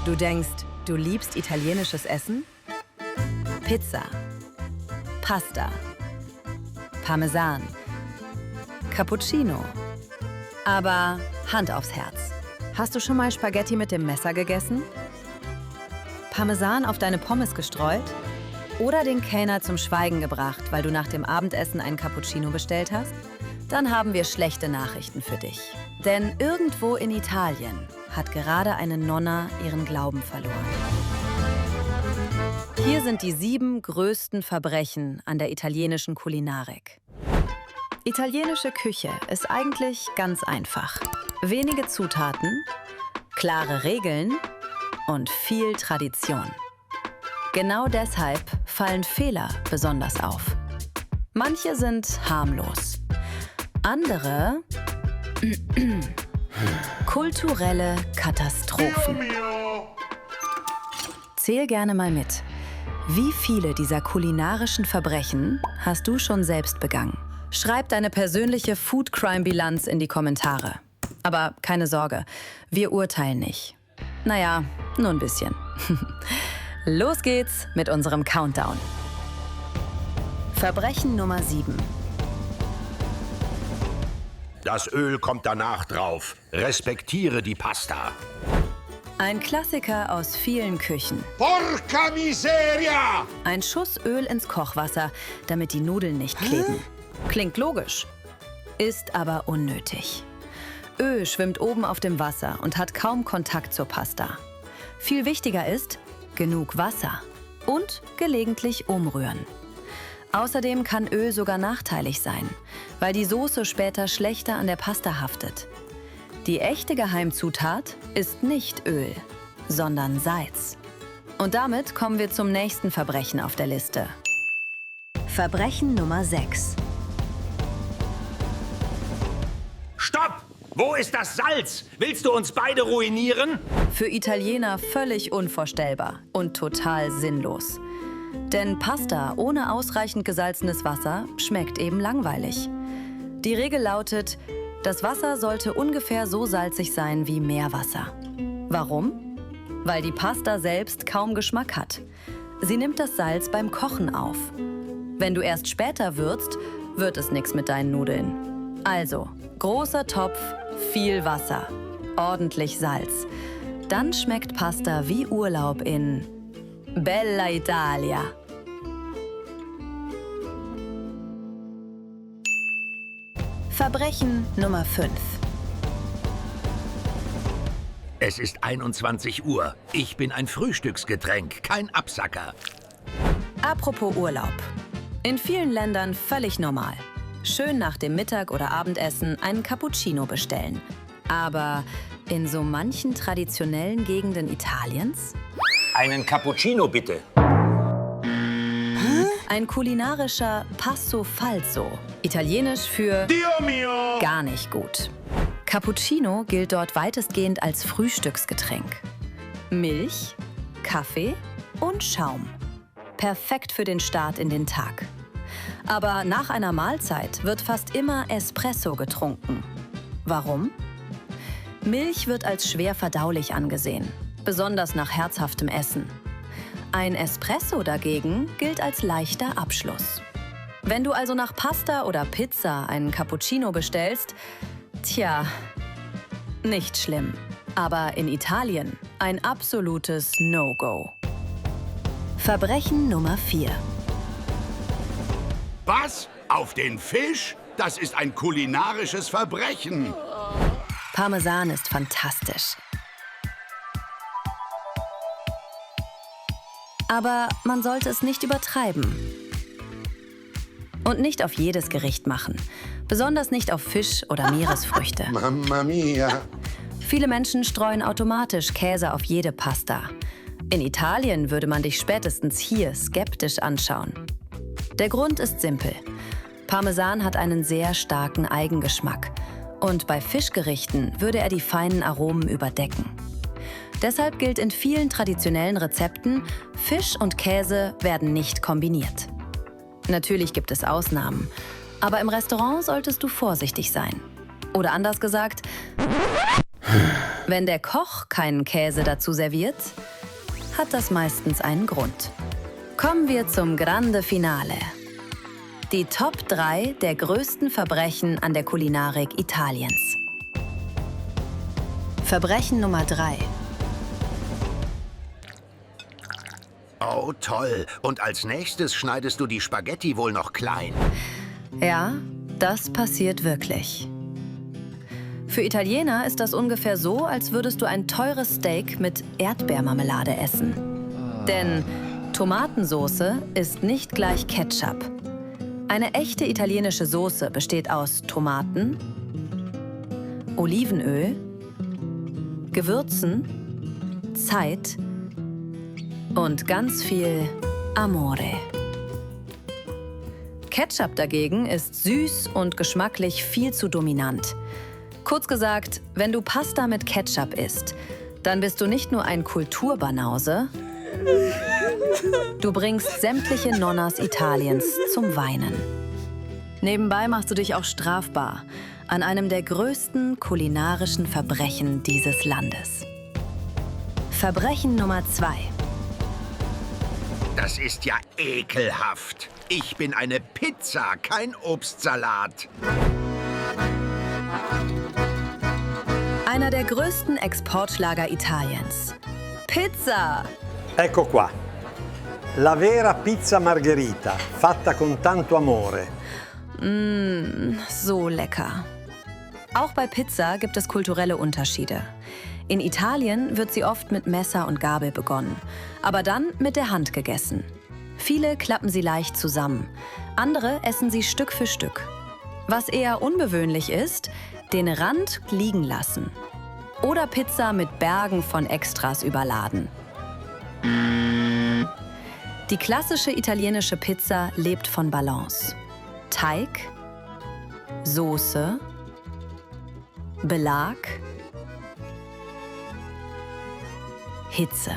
Du denkst, du liebst italienisches Essen? Pizza, Pasta, Parmesan, Cappuccino. Aber Hand aufs Herz. Hast du schon mal Spaghetti mit dem Messer gegessen? Parmesan auf deine Pommes gestreut? Oder den Kellner zum Schweigen gebracht, weil du nach dem Abendessen einen Cappuccino bestellt hast? Dann haben wir schlechte Nachrichten für dich. Denn irgendwo in Italien hat gerade eine Nonna ihren Glauben verloren. Hier sind die 7 größten Verbrechen an der italienischen Kulinarik. Italienische Küche ist eigentlich ganz einfach. Wenige Zutaten, klare Regeln und viel Tradition. Genau deshalb fallen Fehler besonders auf. Manche sind harmlos, andere kulturelle Katastrophen. Zähl gerne mal mit. Wie viele dieser kulinarischen Verbrechen hast du schon selbst begangen? Schreib deine persönliche Food-Crime-Bilanz in die Kommentare. Aber keine Sorge, wir urteilen nicht. Naja, nur ein bisschen. Los geht's mit unserem Countdown. Verbrechen Nummer 7. Das Öl kommt danach drauf. Respektiere die Pasta. Ein Klassiker aus vielen Küchen. Porca miseria! Ein Schuss Öl ins Kochwasser, damit die Nudeln nicht kleben. Klingt logisch, ist aber unnötig. Öl schwimmt oben auf dem Wasser und hat kaum Kontakt zur Pasta. Viel wichtiger ist, genug Wasser und gelegentlich umrühren. Außerdem kann Öl sogar nachteilig sein, weil die Soße später schlechter an der Pasta haftet. Die echte Geheimzutat ist nicht Öl, sondern Salz. Und damit kommen wir zum nächsten Verbrechen auf der Liste. Verbrechen Nummer 6. Stopp! Wo ist das Salz? Willst du uns beide ruinieren? Für Italiener völlig unvorstellbar und total sinnlos. Denn Pasta ohne ausreichend gesalzenes Wasser schmeckt eben langweilig. Die Regel lautet, das Wasser sollte ungefähr so salzig sein wie Meerwasser. Warum? Weil die Pasta selbst kaum Geschmack hat. Sie nimmt das Salz beim Kochen auf. Wenn du erst später würzt, wird es nichts mit deinen Nudeln. Also, großer Topf, viel Wasser, ordentlich Salz. Dann schmeckt Pasta wie Urlaub in Bella Italia. Verbrechen Nummer 5. Es ist 21 Uhr. Ich bin ein Frühstücksgetränk, kein Absacker. Apropos Urlaub. In vielen Ländern völlig normal. Schön nach dem Mittag- oder Abendessen einen Cappuccino bestellen. Aber in so manchen traditionellen Gegenden Italiens? Einen Cappuccino bitte. Ein kulinarischer Passo Falso. Italienisch für Dio mio! gar nicht gut. Cappuccino gilt dort weitestgehend als Frühstücksgetränk. Milch, Kaffee und Schaum. Perfekt für den Start in den Tag. Aber nach einer Mahlzeit wird fast immer Espresso getrunken. Warum? Milch wird als schwer verdaulich angesehen, besonders nach herzhaftem Essen. Ein Espresso dagegen gilt als leichter Abschluss. Wenn du also nach Pasta oder Pizza einen Cappuccino bestellst, tja, nicht schlimm. Aber in Italien ein absolutes No-Go. Verbrechen Nummer 4. Was? Auf den Fisch? Das ist ein kulinarisches Verbrechen. Parmesan ist fantastisch. Aber man sollte es nicht übertreiben. Und nicht auf jedes Gericht machen. Besonders nicht auf Fisch oder Meeresfrüchte. Mamma mia. Viele Menschen streuen automatisch Käse auf jede Pasta. In Italien würde man dich spätestens hier skeptisch anschauen. Der Grund ist simpel. Parmesan hat einen sehr starken Eigengeschmack. Und bei Fischgerichten würde er die feinen Aromen überdecken. Deshalb gilt in vielen traditionellen Rezepten, Fisch und Käse werden nicht kombiniert. Natürlich gibt es Ausnahmen, aber im Restaurant solltest du vorsichtig sein. Oder anders gesagt, Wenn der Koch keinen Käse dazu serviert, hat das meistens einen Grund. Kommen wir zum Grande Finale. Die Top 3 der größten Verbrechen an der Kulinarik Italiens. Verbrechen Nummer 3. Oh, toll. Und als nächstes schneidest du die Spaghetti wohl noch klein. Ja, das passiert wirklich. Für Italiener ist das ungefähr so, als würdest du ein teures Steak mit Erdbeermarmelade essen. Denn Tomatensoße ist nicht gleich Ketchup. Eine echte italienische Soße besteht aus Tomaten, Olivenöl, Gewürzen, Zeit und ganz viel Amore. Ketchup dagegen ist süß und geschmacklich viel zu dominant. Kurz gesagt, wenn du Pasta mit Ketchup isst, dann bist du nicht nur ein Kulturbanause, du bringst sämtliche Nonnas Italiens zum Weinen. Nebenbei machst du dich auch strafbar an einem der größten kulinarischen Verbrechen dieses Landes. Verbrechen Nummer 2. Das ist ja ekelhaft. Ich bin eine Pizza, kein Obstsalat. Einer der größten Exportschlager Italiens. Pizza! Ecco qua. La vera pizza margherita, fatta con tanto amore. So lecker. Auch bei Pizza gibt es kulturelle Unterschiede. In Italien wird sie oft mit Messer und Gabel begonnen, aber dann mit der Hand gegessen. Viele klappen sie leicht zusammen, andere essen sie Stück für Stück. Was eher ungewöhnlich ist, den Rand liegen lassen. Oder Pizza mit Bergen von Extras überladen. Die klassische italienische Pizza lebt von Balance. Teig, Soße, Belag, Hitze.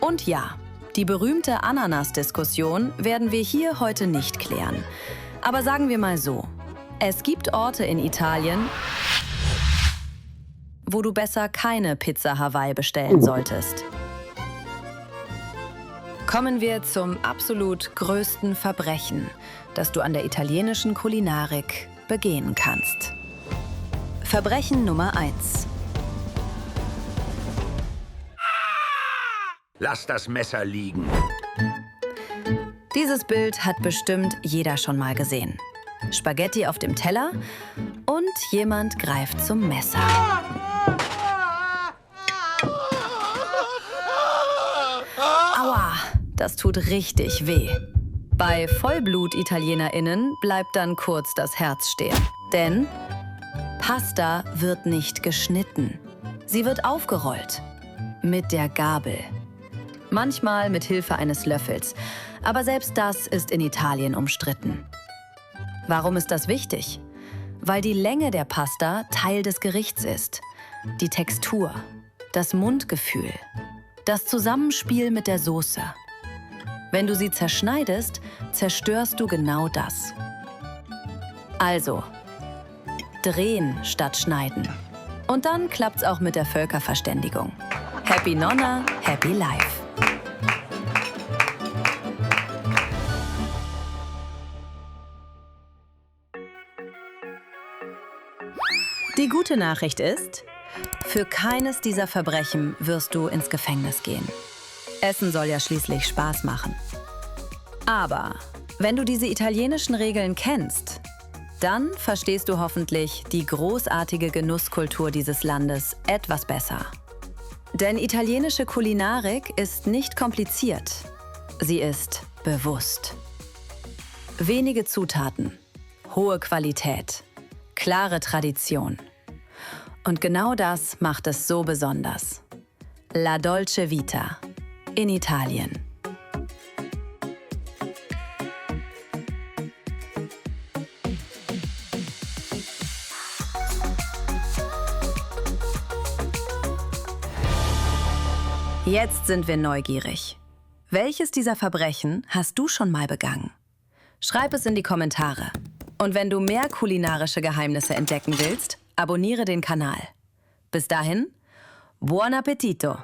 Und ja, die berühmte Ananas-Diskussion werden wir hier heute nicht klären. Aber sagen wir mal so, es gibt Orte in Italien, wo du besser keine Pizza Hawaii bestellen solltest. Kommen wir zum absolut größten Verbrechen, das du an der italienischen Kulinarik begehen kannst. Verbrechen Nummer 1. Lass das Messer liegen. Dieses Bild hat bestimmt jeder schon mal gesehen. Spaghetti auf dem Teller und jemand greift zum Messer. Aua, das tut richtig weh. Bei Vollblut-ItalienerInnen bleibt dann kurz das Herz stehen. Denn Pasta wird nicht geschnitten. Sie wird aufgerollt. Mit der Gabel. Manchmal mit Hilfe eines Löffels. Aber selbst das ist in Italien umstritten. Warum ist das wichtig? Weil die Länge der Pasta Teil des Gerichts ist. Die Textur, das Mundgefühl, das Zusammenspiel mit der Soße. Wenn du sie zerschneidest, zerstörst du genau das. Also, drehen statt schneiden. Und dann klappt's auch mit der Völkerverständigung. Happy Nonna, happy life. Die gute Nachricht ist, für keines dieser Verbrechen wirst du ins Gefängnis gehen. Essen soll ja schließlich Spaß machen. Aber wenn du diese italienischen Regeln kennst, dann verstehst du hoffentlich die großartige Genusskultur dieses Landes etwas besser. Denn italienische Kulinarik ist nicht kompliziert. Sie ist bewusst. Wenige Zutaten, hohe Qualität, klare Tradition. Und genau das macht es so besonders. La Dolce Vita in Italien. Jetzt sind wir neugierig. Welches dieser Verbrechen hast du schon mal begangen? Schreib es in die Kommentare. Und wenn du mehr kulinarische Geheimnisse entdecken willst, abonniere den Kanal. Bis dahin, buon appetito!